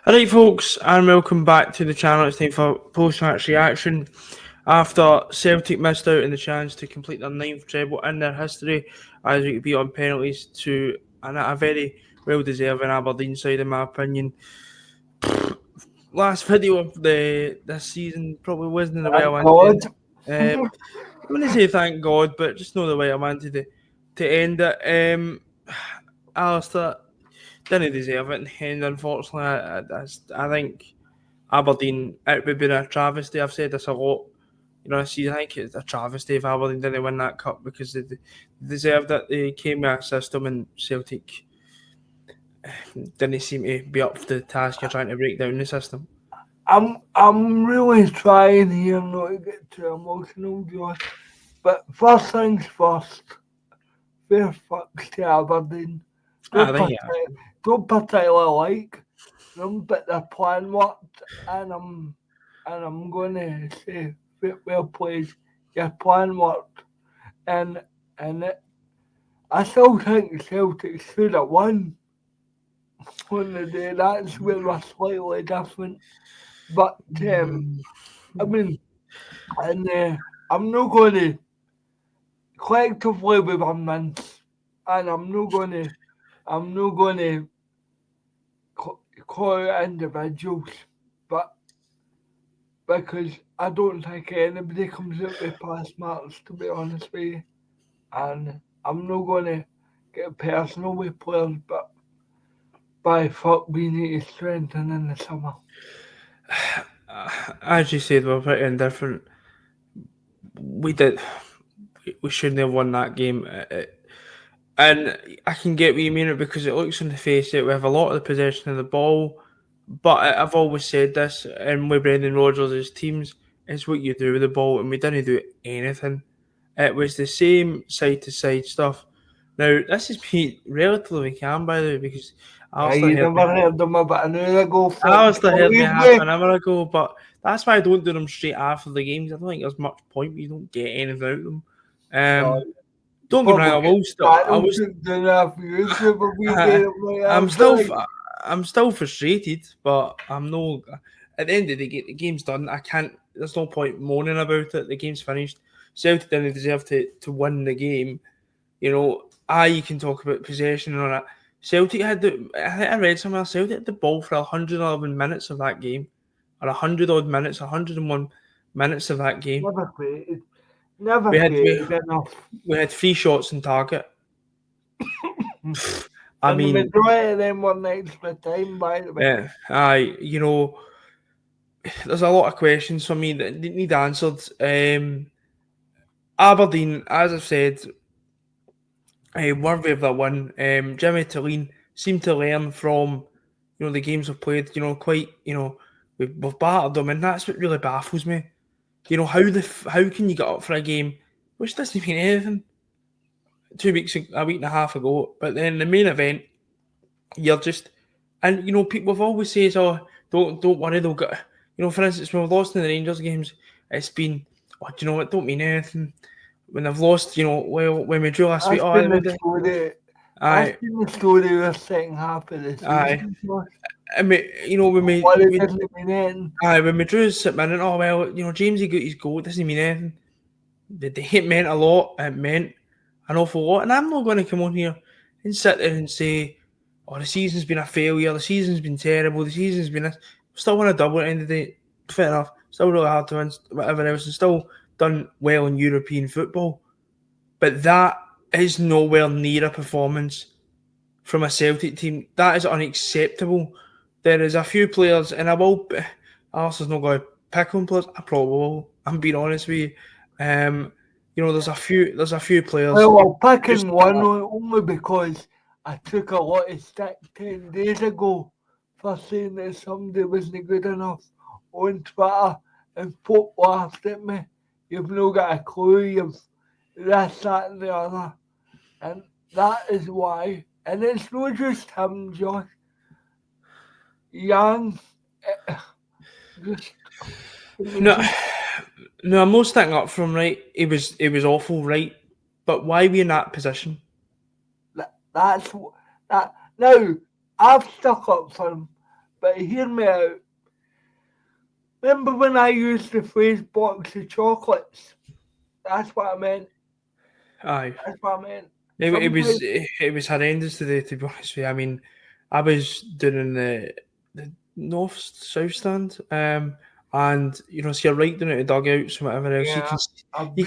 Alright folks, and welcome back to the channel. It's time for post-match reaction. After Celtic missed out on the chance to complete their 9th treble in their history, as we beat on penalties to a very well-deserving Aberdeen side in my opinion. Last video of this season probably wasn't the way I Thank wanted. God. I wouldn't say thank God, but just not the way I wanted to end it. Alistair didn't deserve it, and unfortunately, I think Aberdeen, it would be a travesty. I've said this a lot. I think it's a travesty if Aberdeen didn't win that cup because they deserved it. They came with a system, and Celtic didn't seem to be up to the task of trying to break down the system. I'm really trying here not to get too emotional, Josh. But first things first, fair fucks to Aberdeen. Don't particularly like them, but their plan worked, and I'm gonna say well played. Your plan worked, and I still think Celtic should have won on the day. That's where we're slightly different. But I mean, and I'm not going to collectively we were mints, and I'm not going to call out individuals, but because I don't think anybody comes out with pass marks, to be honest with you, and I'm not going to get personal with players, but by fuck we need to strengthen in the summer. As you said, we're pretty indifferent. We shouldn't have won that game. And I can get what you mean because it looks on the face that we have a lot of the possession of the ball. But I've always said this, and with Brendan Rodgers' teams, it's what you do with the ball, and we didn't do anything. It was the same side-to-side stuff. Now, this is me relatively calm, by the way, because You never heard them about an hour ago. Alistair heard me half an hour ago, but that's why I don't do them straight after the games. I don't think there's much point. You don't get anything out of them. Don't get me wrong. I'm still frustrated, but I'm no. At the end of the game, the game's done. I can't. There's no point moaning about it. The game's finished. Celtic didn't deserve to win the game. You can talk about possession and all that. Celtic had I read somewhere. Celtic had the ball for 111 minutes of that game, or 100 odd minutes, 101 minutes of that game. Never created enough. We had 3 shots on target. I mean, the majority of them were extra time, by the way. Yeah, there's a lot of questions for me that need answered. Aberdeen, as I've said, worthy of that win. Jimmy Tillene seemed to learn from the games we've played. We've battered them, and that's what really baffles me. How can you get up for a game which doesn't mean anything? A week and a half ago, but then the main event, you're just, and people have always said, "Oh, don't worry, they'll get." For instance, when we've lost in the Rangers games, it's been, it don't mean anything. When they've lost, when we drew last week, I've seen the story of the second half of the season. I mean, when we drew St Mirren, Jamesy got his goal, it doesn't mean anything. It meant a lot. It meant an awful lot, and I'm not going to come on here and sit there and say, "Oh, the season's been a failure. The season's been terrible. The season's been this." Still won a double at the end of the day. Fair enough. Still really hard to win. Whatever else, and still done well in European football. But that is nowhere near a performance from a Celtic team. That is unacceptable. There is a few players, and Alistair's not going to pick on players. I probably will. I'm being honest with you. There's a few players. Well, I'm picking one only because I took a lot of stick 10 days ago for saying that somebody wasn't good enough on Twitter, and folk laughed at me. You've no got a clue. You've this, that, and the other, and that is why. And it's not just him, Josh. Young, just no, I'm not sticking up for him, right? It was awful, right? But why are we in that position? That's that. Now, I've stuck up for him but hear me out. Remember when I used the phrase box of chocolates? That's what I meant. Aye. That's what I meant. It was horrendous today, to be honest with you. I mean, I was doing in the north south stand, and so you're right down at the dugouts and whatever else. Yeah, You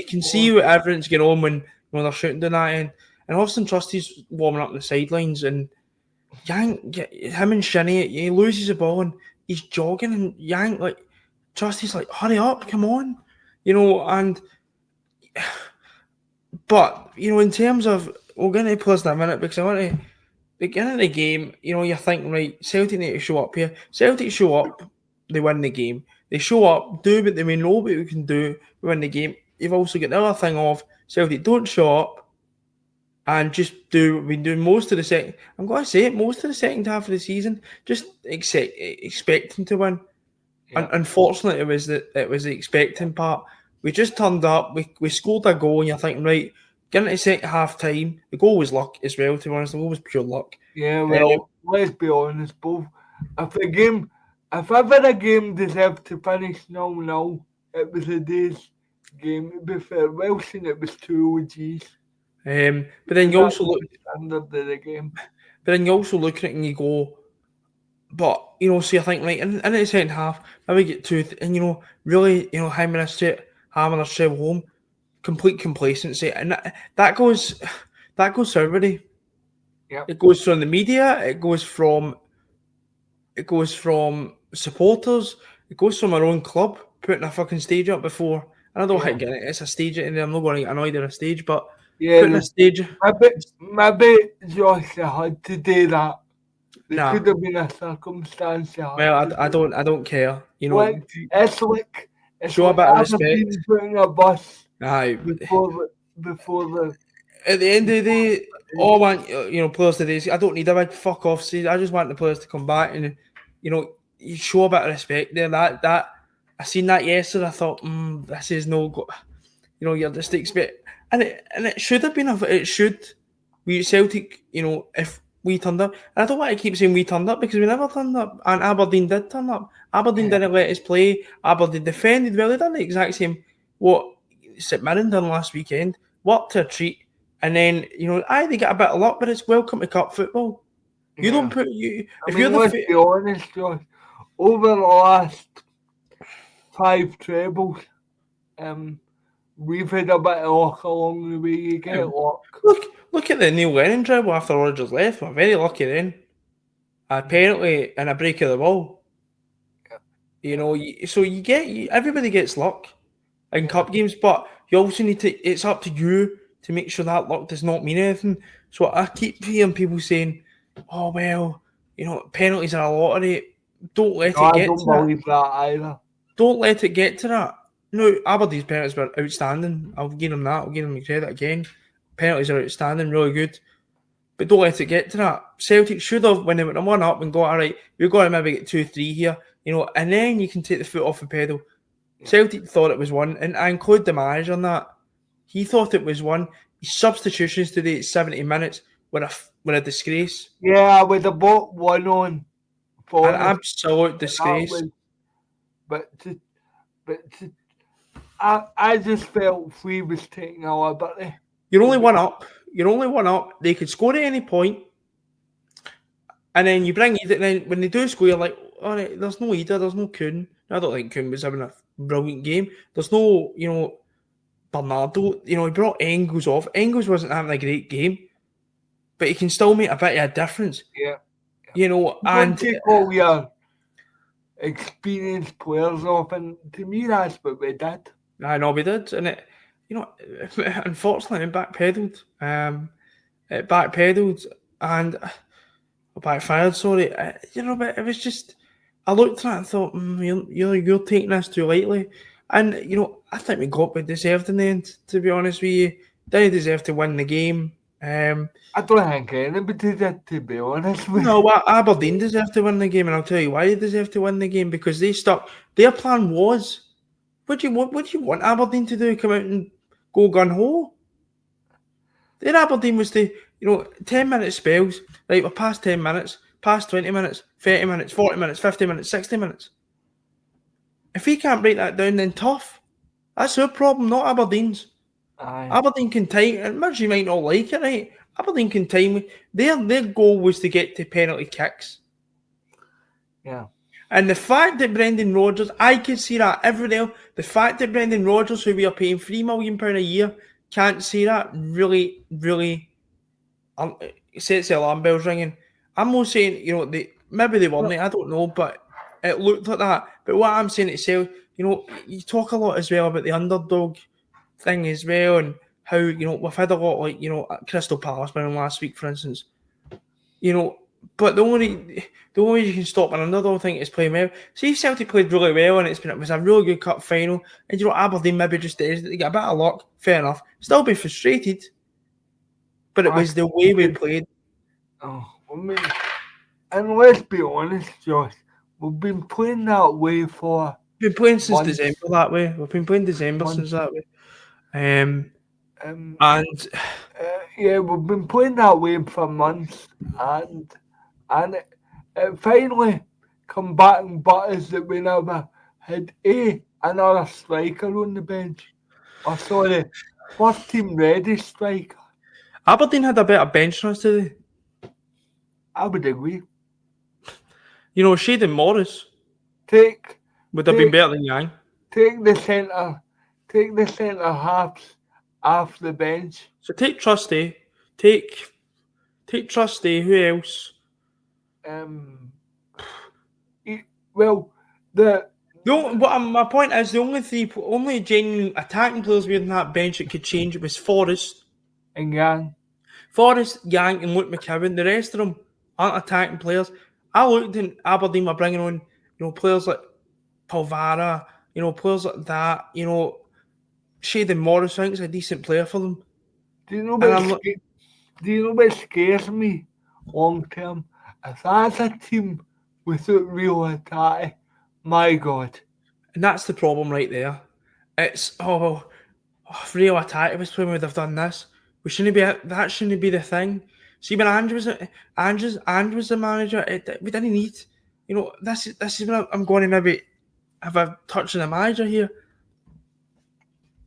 can see what everyone's going on when they're shooting down that end. And Austin Trusty's warming up the sidelines, and him and Shinny, he loses the ball and he's jogging, and like Trusty's like, hurry up, come on, and. But, in terms of, we'll get into players in a minute because I want to, beginning of the game, you're thinking, right, Celtic need to show up here. Celtic show up, they win the game. They show up, do what they know what we can do, we win the game. You've also got the other thing of Celtic don't show up and just do what we do most of the second. I'm going to say it, most of the second half of the season, just expecting to win. Yeah. And unfortunately, it was the expecting part. We just turned up, we scored a goal, and you're thinking, right, getting to second half time, the goal was luck as well, to be honest. The goal was pure luck. Yeah, well, let's be honest, both. If ever a game deserved to finish 0-0, it was a day's game. To be fair, Wilson, it was 2 OGs. But then you also look standard of the game. But then you also look at it and you go, but so you think, right, in the second half, maybe get two, and really, hammering our Treble home, complete complacency, and that goes to everybody. Yeah, it goes from the media, it goes from supporters, it goes from our own club putting a fucking stage up before. And I don't think it's a stage, and I'm not going to get annoyed at a stage, but putting a stage. Maybe Josh had to do that. There could have been a circumstance. Well, I don't care. It's like show a bit of respect. Putting a bus. Aye. Before the. At the end of the day, all I want, players today. I don't need a big fuck off season. I just want the players to come back and, you show a bit of respect there. That I seen that yesterday. I thought, this is no go. You're just expect, and it should have been. It should. We Celtic, if we turned up. And I don't want to keep saying we turned up because we never turned up. And Aberdeen did turn up. Aberdeen didn't let us play. Aberdeen defended well. They done the exact same what St Mirren done last weekend. Worked to a treat. And then, they get a bit of luck, but it's welcome to cup football. You don't put let's be honest, Josh. Over the last 5 trebles, we've had a bit of luck along the way. You get luck. Look at the Neil Lennon treble after Rodgers left. We're very lucky then. Apparently, in a break of the ball. So everybody gets luck in cup games, but you also need to. It's up to you to make sure that luck does not mean anything. So I keep hearing people saying, "Oh well, penalties are a lottery." Don't let it get to that. I don't believe that either. Don't let it get to that. No, Aberdeen's penalties were outstanding. I'll give them that. I'll give them the credit again. Penalties are outstanding, really good. But don't let it get to that. Celtic should have, when they went 1-up and got, all right, we've got to maybe get 2-3 here, and then you can take the foot off the pedal. Celtic thought it was 1, and I include the manager on that. He thought it was 1. His substitutions today at 70 minutes were a disgrace. Yeah, with the bot 1 on. An absolute disgrace. I just felt 3 was taking a liberty. You're only 1 up. They could score at any point. And then you bring Eder. And then when they do score, you're like, all right, there's no Eder, there's no Kuhn. I don't think Kuhn was having a brilliant game. There's no, Bernardo. He brought Engels off. Engels wasn't having a great game. But he can still make a bit of a difference. Yeah. And take all your experienced players off. And to me, that's what we did. I know we did. And it, unfortunately, it backpedaled. It backpedaled and backfired. Sorry, but it was just. I looked at it and thought, you're taking this too lightly. And I think we deserved in the end. To be honest with you, they deserved to win the game. I don't think anybody did, to be honest with you. No, Aberdeen deserved to win the game, and I'll tell you why they deserved to win the game, because they stuck. Their plan was, what do you want Aberdeen to do? Come out and go gun ho? Their Aberdeen was to, 10-minute spells. Right, we're past 10 minutes. past 20 minutes, 30 minutes, 40 minutes, 50 minutes, 60 minutes. If he can't break that down, then tough. That's our problem, not Aberdeen's. Aye. Aberdeen can time, and much you might not like it, right? Aberdeen can time. Their goal was to get to penalty kicks. Yeah. And the fact that Brendan Rodgers, I could see that every day. The fact that Brendan Rodgers, who we are paying £3 million a year, can't see that really, really sets the alarm bells ringing. I'm not saying, maybe they weren't, I don't know, but it looked like that. But what I'm saying itself, you talk a lot as well about the underdog thing as well, and how, we've had a lot like, Crystal Palace winning last week, for instance. But the only way you can stop an underdog thing is playing well. See if Celtic played really well and it was a really good cup final, and Aberdeen maybe just did, they get a bit of luck, fair enough. Still be frustrated. But it was the way we played. Oh, I mean, and let's be honest, Josh, we've been playing that way for. We've been playing since December that way. We've been playing December since that way. Yeah, we've been playing that way for months, and it finally come back and bite us that we never had another striker on the bench. Or sorry, first team ready striker. Aberdeen had a better bench than us today. I would agree. Shade Morris would have been better than Yang. Take the centre halves off the bench. So take Trusty. Take Trusty. Who else? My point is the only genuine attacking players we had on that bench that could change it was Forrest and Yang. Forrest, Yang, and Luke McCowan. The rest of them aren't attacking players. I looked in Aberdeen were bringing on, players like Palvara, players like that. Shade Morris, I think is a decent player for them. Do you know what scares me long term? If that's a team without real attack, my God. And that's the problem right there. It's if real attack was playing, we would have done this. That shouldn't be the thing. See, when Ange was the manager, we didn't need. This is when I'm going to maybe have a touch on the manager here.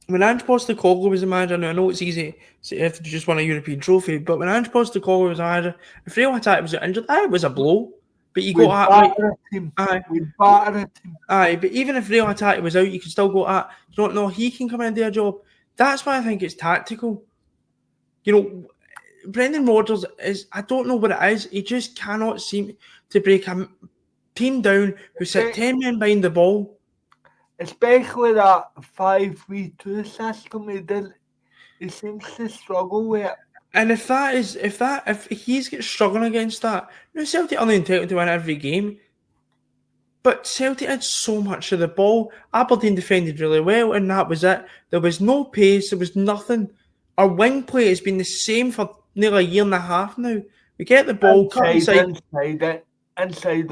When Ange Postecoglou was the manager, now I know it's easy to have to just win a European trophy, but when Ange Postecoglou was the manager, if real attack was injured, it was a blow. But you got at Aye, but even if real attack was out, you can still go at. You don't know he can come in and do a job. That's why I think it's tactical. Brendan Rodgers is, I don't know what it is. He just cannot seem to break a team down who sit 10 men behind the ball. Especially that 5-3-2 system he seems to struggle with it. And if he's struggling against that, Celtic are entitled to win every game. But Celtic had so much of the ball. Aberdeen defended really well, and that was it. There was no pace, there was nothing. Our wing play has been the same for nearly a year and a half now. We get the ball, cut inside. Inside.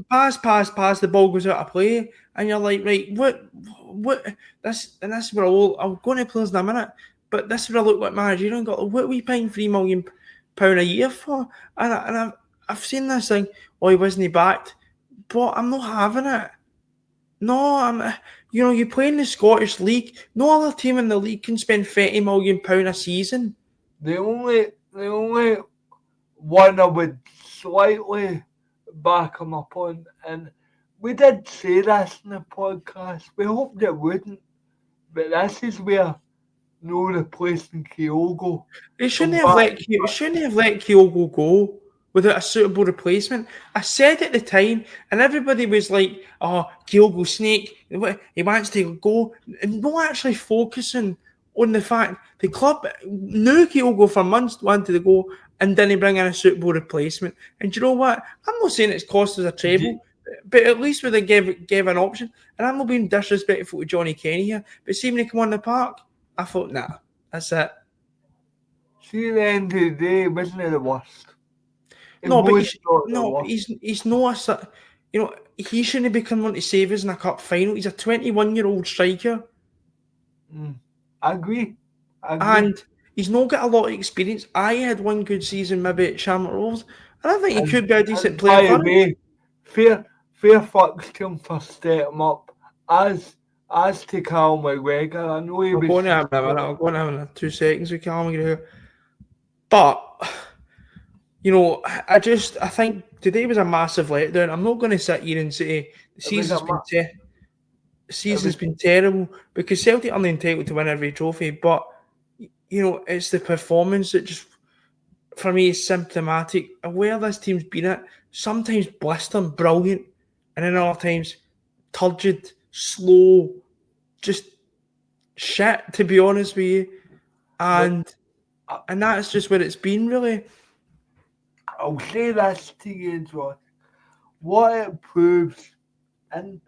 Pass, the ball goes out of play. And you're like, right, what, this is where I'll go into players in a minute, but this is where I look like manager. You don't got, what are we paying £3 million a year for? And I've seen this thing, he wasn't backed, but I'm not having it. No, you play in the Scottish League. No other team in the league can spend £30 million a season. The only one I would slightly back him up on, and we did say this in the podcast, we hoped it wouldn't, but this is where no replacing Kyogo. They shouldn't have let Kyogo go without a suitable replacement. I said at the time, and everybody was like, Kyogo snake, he wants to go, and not actually focusing on the fact the club knew Kyogo for months, wanted to go, and didn't bring in a suitable replacement. And you know what? I'm not saying it's cost us a treble, but at least they gave an option. And I'm not being disrespectful to Johnny Kenny here, but see when he came on the park, I thought, nah, that's it. See, at the end of the day, wasn't it the worst? He's not he shouldn't be coming on to save us in a cup final. He's a 21-year-old striker. I agree. And he's not got a lot of experience. I had one good season maybe at Shamrock Rovers, I think he could be a decent player for him. Fair fucks to him for setting him up. As to Cal McGregor, I know he was... I'll go on him in 2 seconds with Cal McGregor. But, I think today was a massive letdown. I'm not going to sit here and say the season's been terrible, because Celtic aren't entitled to win every trophy, but, it's the performance that just, for me, is symptomatic of where this team's been at. Sometimes blistering, brilliant, and then other times turgid, slow, just shit, to be honest with you. And that's just where it's been, really. I'll say this to you, Josh. What it proves, and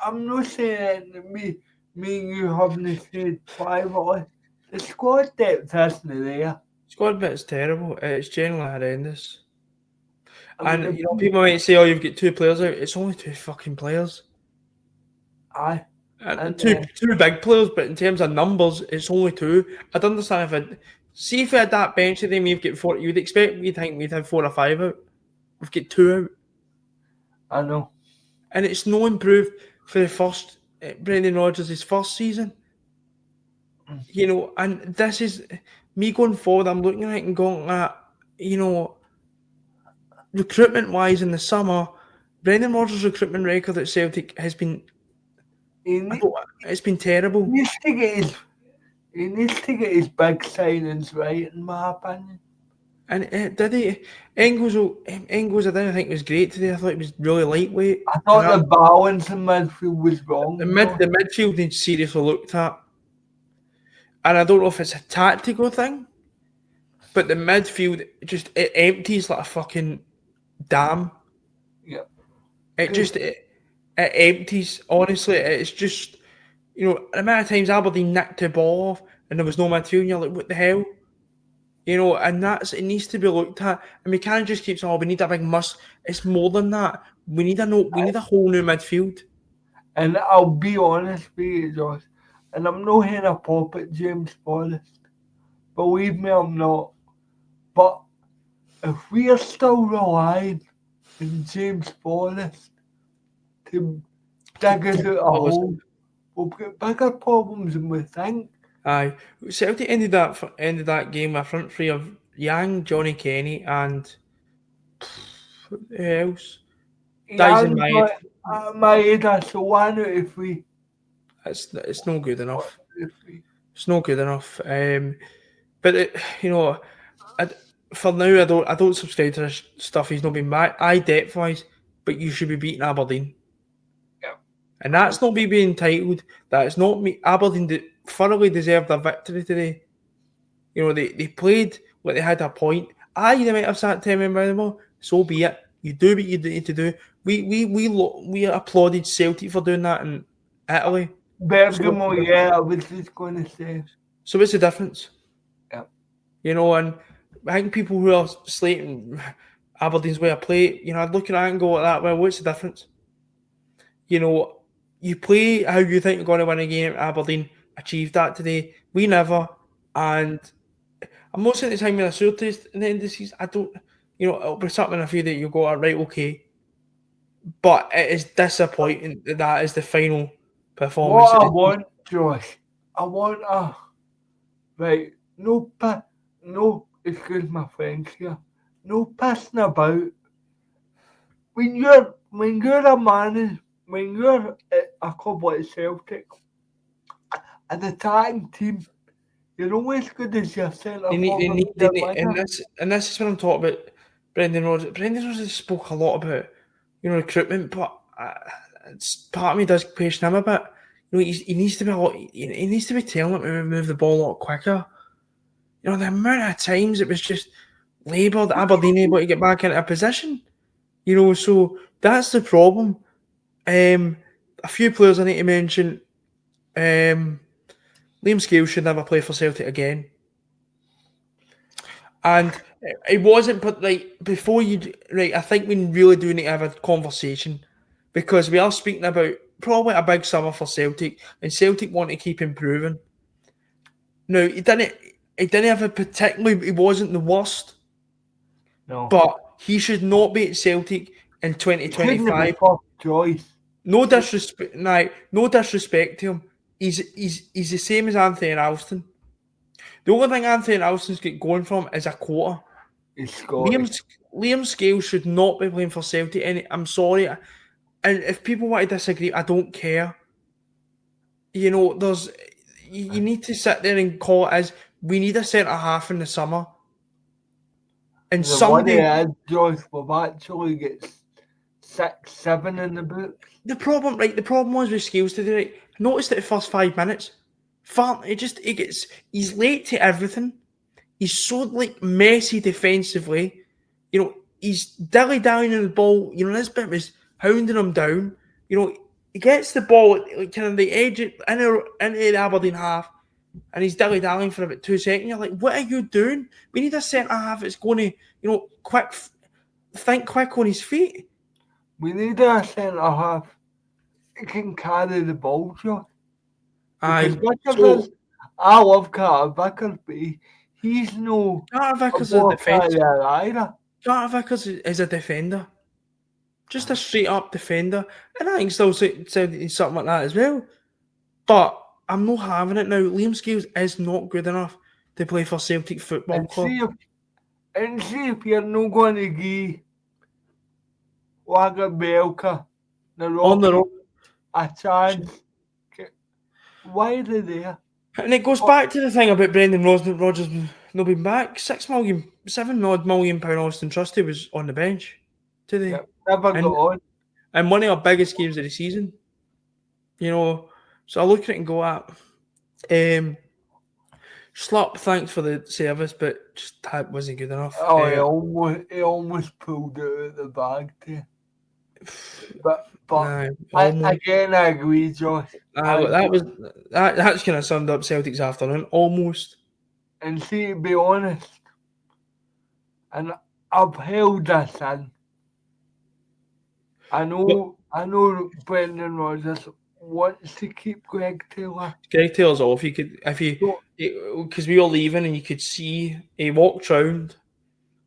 I'm not saying that me and you haven't said privately, the squad depth isn't there. Squad bit's terrible. It's generally horrendous. And people might say, "Oh, you've got 2 players out." It's only 2 fucking players. Aye. And two big players, but in terms of numbers, it's only 2. I'd understand if we had that bench of them, we've got 40. You'd think we'd have 4 or 5 out. We've got 2 out. I know. And it's no improved for the first Brendan Rodgers' first season. And this is me going forward. I'm looking at it and going at, recruitment-wise in the summer, Brendan Rodgers' recruitment record at Celtic has been... it's been terrible. He needs to get his big signings right, in my opinion. And did he? Engels, I didn't think was great today. I thought he was really lightweight. I thought the balance in midfield was wrong. The midfield needs seriously looked at. And I don't know if it's a tactical thing, but the midfield it empties like a fucking dam. Yeah. It empties. Honestly, it's just, the amount of times Aberdeen nicked the ball off and there was no midfield, and you're like, what the hell? And it needs to be looked at. And we can't just keep saying, we need a big must. It's more than that. We need a whole new midfield. And I'll be honest with you, Josh, and I'm not here to pop at James Forrest. Believe me, I'm not. But if we are still relying on James Forrest to dig us out a hole, we'll get bigger problems than we think. Aye. Celtic ended that game with a front three of Yang, Johnny Kenny, and who else? Dyson Maeda, so 1 out of 3. It's no good enough. It's not good enough. But for now, I don't subscribe to this stuff. He's not been back. Depth wise, but you should be beating Aberdeen. Yeah. And that's not me being entitled. That's not me. Aberdeen thoroughly deserved a victory today. They played like they had a point. They might have sat 10 men anymore. So be it. You do what you need to do. We applauded Celtic for doing that in Italy. Bergamo, I was just going to say. So what's the difference? Yeah. And I think people who are slating Aberdeen's way of play, I'd look at that and go like that, well, what's the difference? You play how you think you're going to win a game. Aberdeen achieved that today. We never. And I'm not saying it's hanging a sore taste in the end of the season. I don't, it'll be something I feel that you go, right, okay. But it is disappointing that is the final performance. What I want, Josh, right, no, excuse my French here, no pissing about. When you're a man, when you're at a club like Celtic, an attacking team, you're always good as your centre forward. And this is what I'm talking about. Brendan Rodgers. Brendan Rodgers spoke a lot about recruitment, but part of me does question him a bit. He needs to be he needs to be telling him to move the ball a lot quicker. The amount of times it was just laboured Aberdeen able to get back into a position. So that's the problem. A few players I need to mention. Liam Scales should never play for Celtic again. And it wasn't, but before I think we really do need to have a conversation, because we are speaking about probably a big summer for Celtic, and Celtic want to keep improving. No, he didn't have a particularly, he wasn't the worst. No. But He should not be at Celtic in 2025. Choice. No disrespect to him. He's the same as Anthony Ralston. The only thing Anthony Ralston's got going from is a quota. Liam Scales should not be playing for Celtic. And I'm sorry, and if people want to disagree, I don't care. You need to sit there and call it as we need a centre half in the summer. And Joyce will actually get 6-7 in the book. The problem was with Scales today, right? Notice that the first 5 minutes, he's late to everything. He's so messy defensively. He's dilly-dallying on the ball. This bit was hounding him down. He gets the ball at kind of the edge into the Aberdeen half, and he's dilly-dallying for about 2 seconds. You're like, what are you doing? We need a centre half that's going to, think quick on his feet. We need a centre half that can carry the ball, Joe. I love Carter Vickers, but he's no. Carter Vickers is a defender either. Carter Vickers is a defender, just a straight up defender, and I think still something like that as well. But I'm not having it now. Liam Scales is not good enough to play for Celtic Football Club. See if you're not going to give Lagerbielke a chance. Why are they there? And it goes back to the thing about Brendan Rodgers not being back. £7 million Austin Trusty was on the bench today. Never got on. And one of our biggest games of the season. So I look at it and go Slop, thanks for the service, but just that wasn't good enough. He almost pulled it out of the bag too. But again, I agree, Josh. That's kind of summed up Celtic's afternoon, almost. And see, to be honest, and I've held this in. I know Brendan Rodgers wants to keep Greg Taylor. Greg Taylor's off. Because we were leaving and you could see he walked round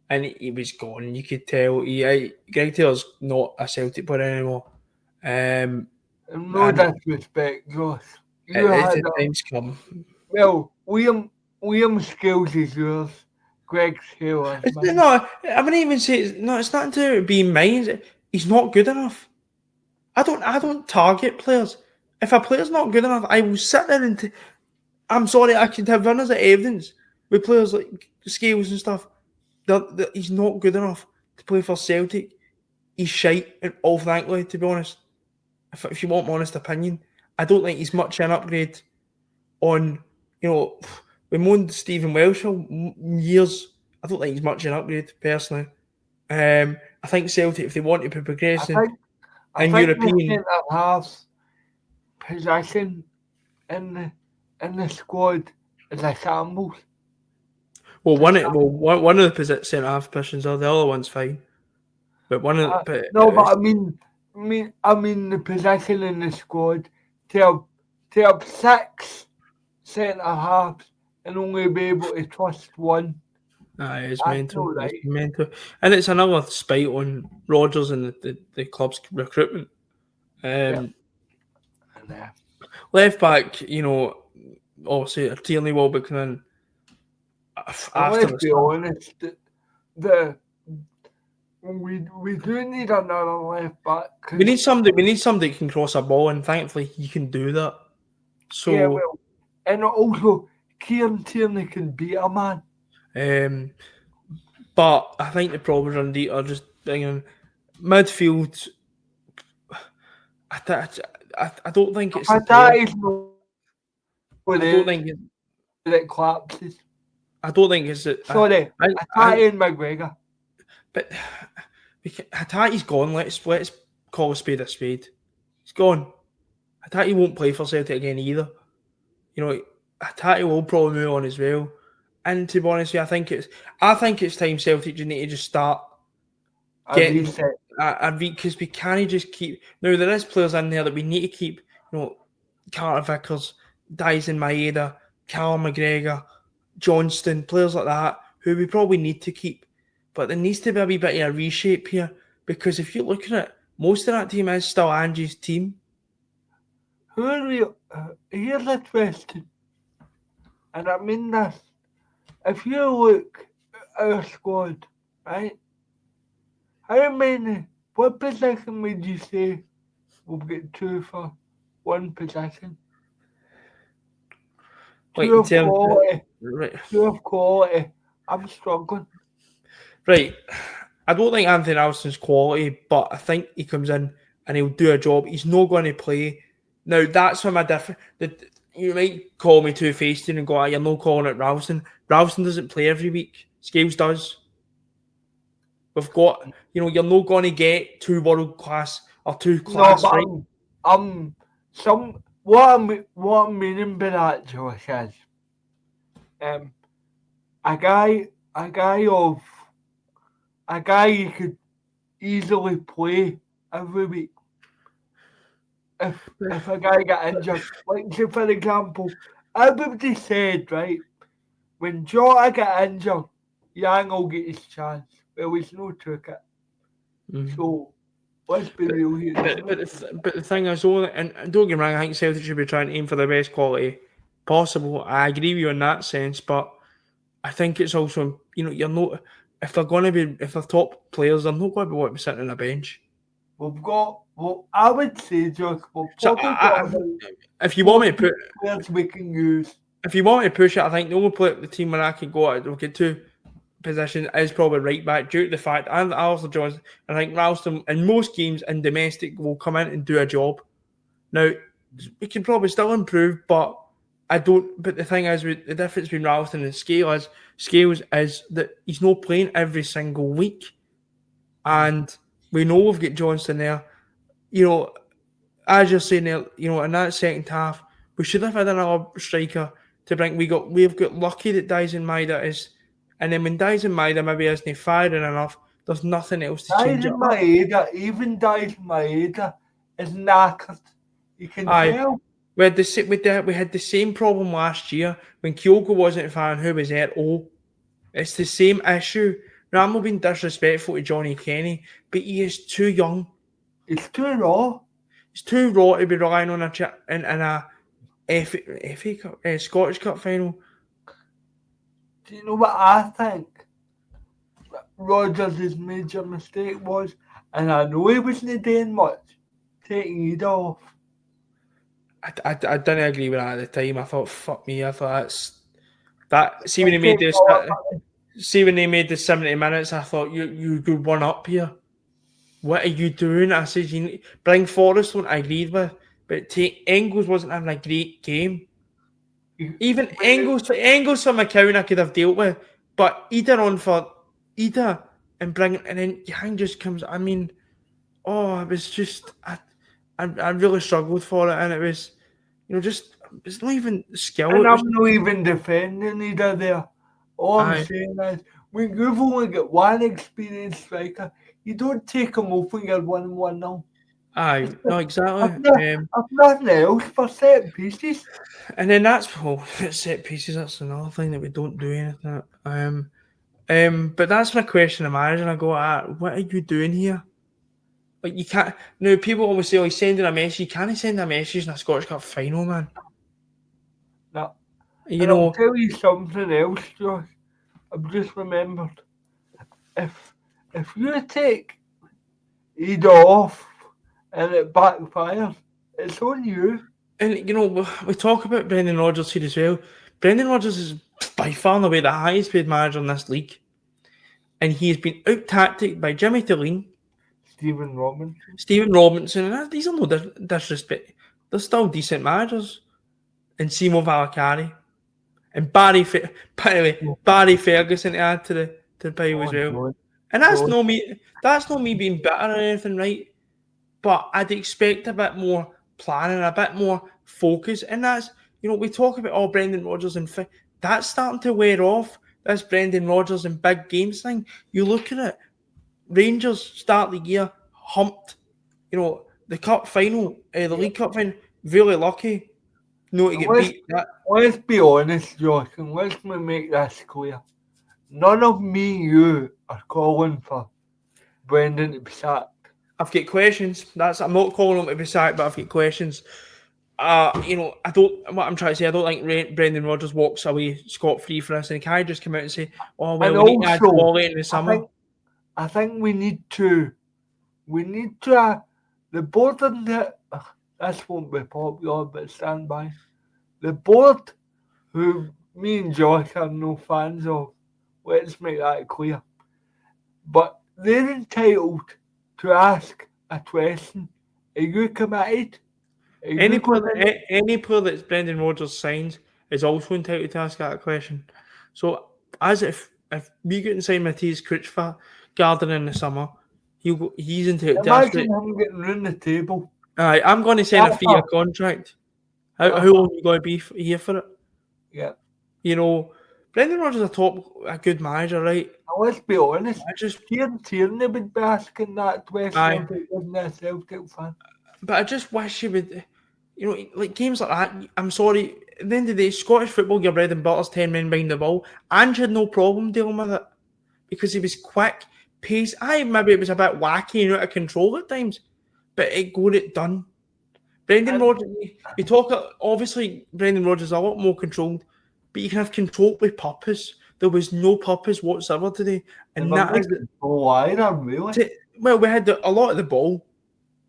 and he was gone. You could tell Greg Taylor's not a Celtic player anymore. No disrespect, Josh. Time's come. Well, Liam Scales is yours. Greg Taylor. No, I wouldn't even say it's nothing to do with being mine. He's not good enough. I don't target players. If a player's not good enough, I will sit there and I'm sorry, I can have runners of evidence with players like Scales and stuff. That he's not good enough to play for Celtic. He's shite, all frankly, to be honest. If you want my honest opinion, I don't think he's much an upgrade on, we moaned Stephen Welsh for years. I don't think he's much an upgrade, personally. I think Celtic, if they want to be progressing in European... half possession in the squad is a shambles. Well, one of the centre half positions are, the other one's fine. But I mean the possession in the squad to have 6 centre halves and only be able to trust one. It's mental. Right. It's mental, and it's another spite on Rodgers and the club's recruitment. Left back, obviously Tierney will be coming. Let's be honest, we do need another left back. We need somebody who can cross a ball, and thankfully he can do that. So and also Kieran Tierney can beat a man. But I think the problems indeed are just bringing midfield. I don't think it's. I don't think it collapses. I don't think it's it. Sorry, Hattati and McGregor. But Hattati's gone. Let's call a spade a spade. He's gone. Hattati won't play for Celtic again either. Hattati will probably move on as well. And to be honest with you, I think it's time Celtic need to just start getting because we can't just keep. Now there is players in there that we need to keep. Carter Vickers, Dyson Maeda, Callum McGregor, Johnston, players like that who we probably need to keep but there needs to be a wee bit of a reshape here, because if you look at it, most of that team is still Angie's team. Who are you? Here's a question, and I mean this. If you look at our squad, right? What position would you say we've got two for one position? Two of quality. Right. Two of quality. I'm struggling. Right. I don't think Anthony Alliston's quality, but I think he comes in and he'll do a job. He's not going to play. Now, that's where my difference... You might call me two-faced and go, you're not calling it Ralston. Ralston doesn't play every week. Scales does. We've got... you're not going to get two world-class or two class, no, right? What I'm meaning by that, Josh, is a guy you could easily play every week. If a guy got injured, like say for example, everybody said, right, when Jota got injured, Yang will get his chance. Well, he's no took it. So let's be real here. But the thing is, and don't get me wrong, I think Celtic should be trying to aim for the best quality possible. I agree with you in that sense, but I think it's also, you're not, if they're top players, they're not going to be sitting on a bench. We've got, I would say, Josh, if you want me to put players we can use. If you want me to push it, I think the only the team where I can go at, we'll get two positions, is probably right back, due to the fact, and Alistair Johnson, I think Ralston in most games in domestic will come in and do a job. Now, we can probably still improve, but but the thing is, the difference between Ralston and Scales is that he's not playing every single week. And we know we've got Johnston there. As you're saying there, in that second half, we should have had another striker to bring. We've got lucky that Dyson Maida is, and then when Dyson Maida maybe isn't firing enough, there's nothing else to change it. Even Dyson Maida is knackered. You can tell. We had the same problem last year when Kyogo wasn't firing. Who was there? It's the same issue. Now, I'm not being disrespectful to Johnny Kenny, but he is too young. It's too raw. It's too raw to be relying on in a FA Cup, Scottish Cup final. Do you know what I think Rodgers' major mistake was? And I know he wasn't doing much, taking Ida off. I didn't agree with that at the time. I thought, fuck me. I thought see when they made the 70 minutes, I thought you could one up here. What are you doing? I said, you bring Forrest on, I agreed with, but Engels wasn't having a great game. Even Engels for McCowan I could have dealt with, but Ida on for Ida and then Yang just comes. I mean, it was just I really struggled for it, and it was, it's not even skill. And I'm not even defending Ida there. All I'm saying is, when you've only got one experienced striker, you don't take him off when you're 1-1-0. Aye, no, exactly. I've nothing else for set pieces. And then set pieces. That's another thing that we don't do anything. But that's my question to manager. I go, what are you doing here? Like, you can't. Now, people always say, he's sending a message. You can't send a message in a Scottish Cup final, man. No. I'll tell you something else, Josh. I've just remembered. If you take Ida off and it backfires, it's on you. And we talk about Brendan Rodgers here as well. Brendan Rodgers is by far and away the highest paid manager in this league, and he has been out-tacticked by Jimmy Tulane, Stephen Robinson, and these are no disrespect. They're still decent managers. And Simo Valakari. And Barry Ferguson to add to the pile as well. God. And that's not me being bitter or anything, right? But I'd expect a bit more planning, a bit more focus. And that's, we talk about Brendan Rodgers and that's starting to wear off. This Brendan Rodgers and big games thing. You look at it, Rangers start the year humped. The cup final, the League Cup final, really lucky. No, to get beat. Let's be honest, Josh, and let's make this clear. none of me and you are calling for Brendan to be sacked. I've got questions. I'm not calling him to be sacked, but I've got questions. What I'm trying to say, I don't think Brendan Rodgers walks away scot-free for this, and can I just come out and say, oh, well, And we need to add also, quality in the summer? I think we need to, the board and this won't be popular, but stand by. The board, who me and Josh are no fans of, let's make that clear. But they're entitled to ask a question. Are you committed? Any player that's Brendan Rodgers signs is also entitled to ask that question. So, as if we get and sign Matthias Critchfar Garden in the summer, he's entitled to ask it. Imagine him getting round the table. Aye, I'm going to sign a 3-year contract. How long are you going to be here for it? Yeah. Brendan Rodgers is a good manager, right? Now, let's be honest. Tierney would be asking that question if he wasn't a Celtic fan. But I just wish he would, like games like that. I'm sorry. At the end of the day, Scottish football, your bread and butter's 10 men behind the ball. Ange had no problem dealing with it because he was quick, pace. Maybe it was a bit wacky and out of control at times, but it got it done. Brendan Rodgers, you talk, obviously, Brendan Rodgers is a lot more controlled, but you can have control with purpose. There was no purpose whatsoever today. And that is really. Well, we had a lot of the ball,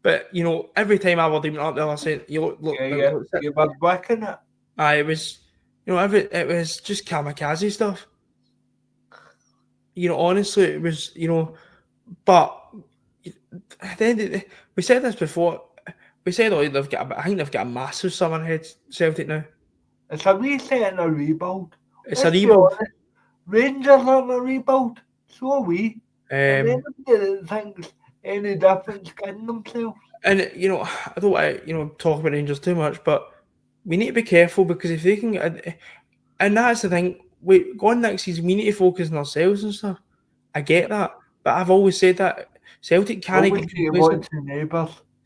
but, every time Aberdeen went up there, I said, you were backing it. It was, it was just kamikaze stuff. Honestly, it was, but at the end of the day, we said this before. We said, I think they've got a massive summer ahead, Celtic now. It's a reset and a rebuild. It's a rebuild. Rangers are a rebuild. So are we. And anybody that thinks any difference in themselves. And, I don't want to, talk about Rangers too much, but we need to be careful because if they can get... And that's the thing. Going next season, we need to focus on ourselves and stuff. I get that. But I've always said that Celtic can't get complacent.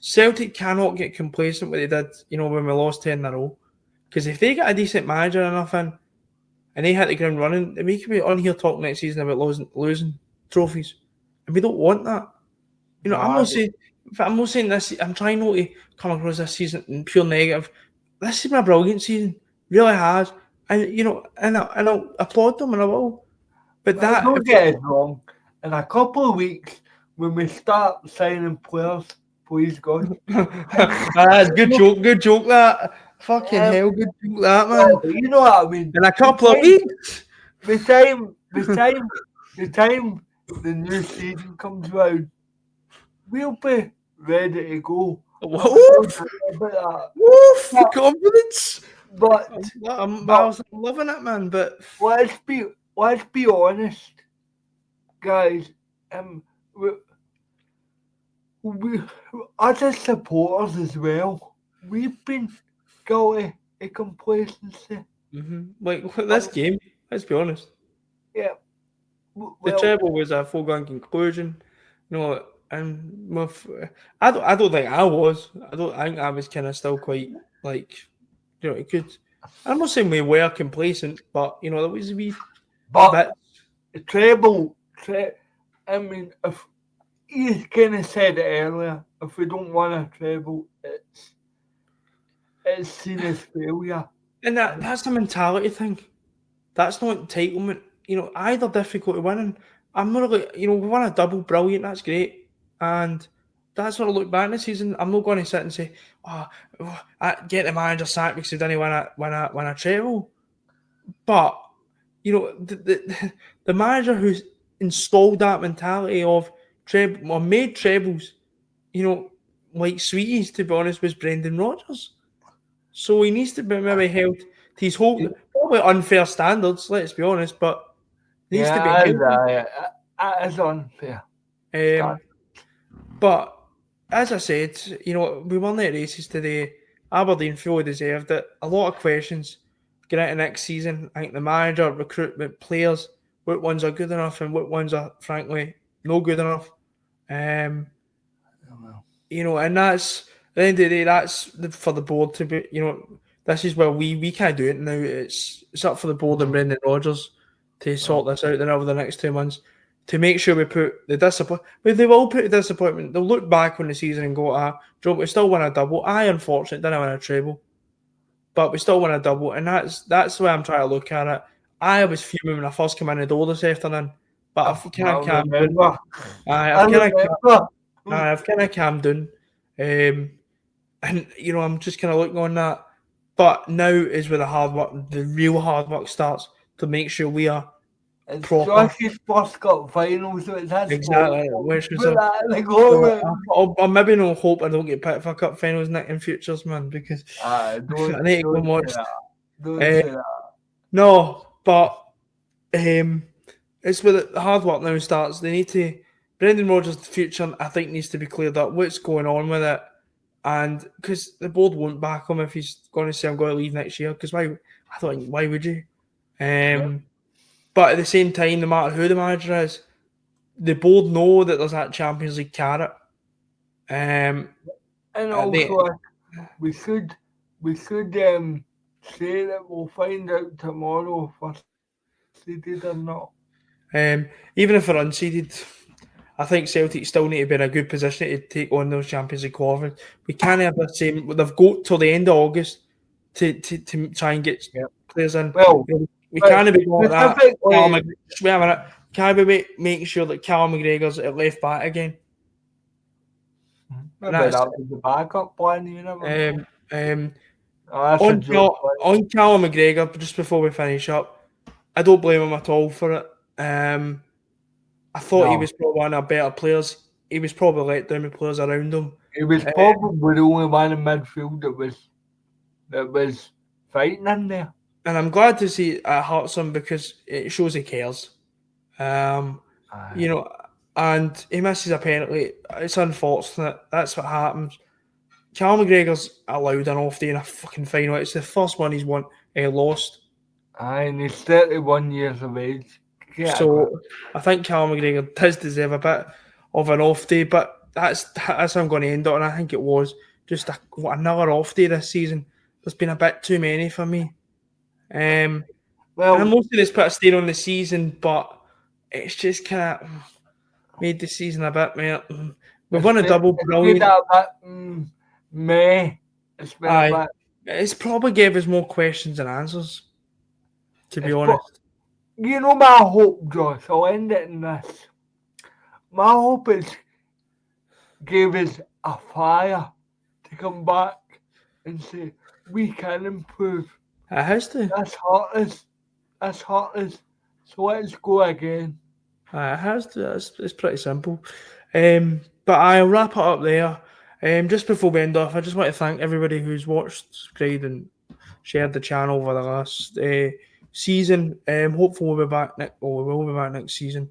Celtic cannot get complacent what they did, when we lost 10 in a row. Because if they get a decent manager and nothing, and they hit the ground running, then we could be on here talking next season about losing trophies. And we don't want that. I'm not saying this, I'm trying not to come across this season in pure negative. This has been a brilliant season. Really has. And, and I'll applaud them and I will. But that... Don't get it wrong. In a couple of weeks, when we start signing players, please God. That's good joke that. Fucking hell, good joke that, man. Well, you know what I mean? In a couple of weeks. The time the new season comes round, we'll be ready to go. Woof! The confidence. But I'm loving it, man. But let's be honest, guys. We as supporters as well, we've been guilty of complacency. Like this game, let's be honest. Yeah. The treble was a foregone conclusion. And I don't think I was. I think I was kind of still quite like, it could. I'm not saying we were complacent, but there was a wee. But the treble. I mean, if you kind of said it earlier, if we don't want a treble, it's seen as failure. And that's a mentality thing. That's not entitlement. Either difficult to winning. I'm not really, we won a double, brilliant, that's great. And that's when I look back in the season. I'm not going to sit and say, I get the manager sacked because he didn't win a treble. But, the manager who's installed that mentality of treble, or made trebles, like sweeties, to be honest, was Brendan Rodgers. So he needs to be maybe held to his whole, probably unfair standards, let's be honest, but needs to be held. It's unfair. But as I said, we won the races today. Aberdeen fully deserved it. A lot of questions going into next season. I think the manager, recruitment, players, what ones are good enough and what ones are frankly no good enough. And that's at the end of the day, that's for the board to be. This is where we can't do it now. It's up for the board and Brendan Rodgers to sort this out then over the next 2 months to make sure we put the disappointment. But they will put the disappointment. They'll look back on the season and go, Joe, we still win a double. Unfortunately, didn't win a treble, but we still win a double, and that's the way I'm trying to look at it. I was fuming when I first came in the door this afternoon, but I've kind of calmed down. I've kind of calmed down, and I'm just kind of looking on that. But now is where the real hard work starts to make sure we are proper. Josh's first cup final, so it's exactly. I'm maybe no hope I don't get picked for cup finals in futures, man, because I need to go and watch. Don't say that. No, but it's where the hard work now starts. They need to. Brendan Rodgers' future, I think, needs to be cleared up. What's going on with it? And because the board won't back him if he's going to say I'm going to leave next year. Because why would you? But at the same time, no matter who the manager is, the board know that there's that Champions League carrot. And also, we should say that we'll find out tomorrow if we're seeded or not. Even if we're unseeded, I think Celtic still need to be in a good position to take on those Champions League qualifiers. We can't have the same. They've got till the end of August to try and get players in. Well, we can't be going that. Wait a minute. Can we making sure that Callum McGregor's at left back again? Maybe that was the backup plan, you know. On Callum McGregor, just before we finish up, I don't blame him at all for it. I thought he was probably one of our better players. He was probably let down with players around him. He was probably the only man in midfield that was fighting in there. And I'm glad to see it hurts him because it shows he cares. And he misses a penalty. It's unfortunate. That's what happens. Callum McGregor's allowed an off day in a fucking final. It's the first one he's lost. And he's 31 years of age. Yeah, so I think Callum McGregor does deserve a bit of an off day, but that's how I'm going to end it. And I think it was just another off day this season. There's been a bit too many for me. And most of this put a stain on the season, but it's just kind of made the season a bit more. We've won a double, brilliant. It's probably gave us more questions than answers, to be honest. You know my hope, Josh, I'll end it in this. My hope is gave us a fire to come back and say, we can improve. It has to. That's heartless. So let's go again. It has to. It's pretty simple. But I'll wrap it up there. Just before we end off, I just want to thank everybody who's watched, subscribed, and shared the channel over the last season. Hopefully we'll be back next season.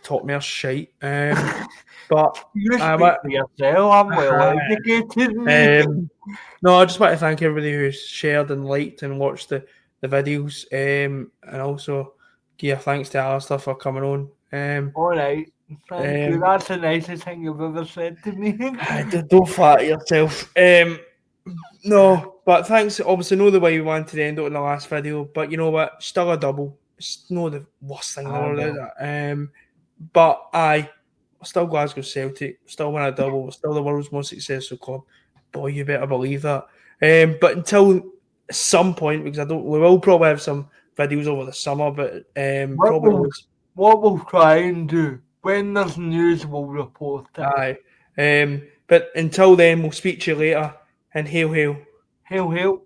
Talk more shite. But you speak for yourself. I'm well educated. No, I just want to thank everybody who's shared and liked and watched the videos. And also give thanks to ALISTER for coming on. All right. Thank you. That's the nicest thing you've ever said to me. Don't flatter yourself. No, but thanks. Obviously, know the way we wanted to end it in the last video, but you know what? Still a double. It's not the worst thing in the world, is it? But still Glasgow Celtic, still win a double, we're still the world's most successful club. Boy, you better believe that. But until some point, because we will probably have some videos over the summer, but what we'll try and do when there's news, we'll report it. But until then, we'll speak to you later. And hail, hail. Hail, hail.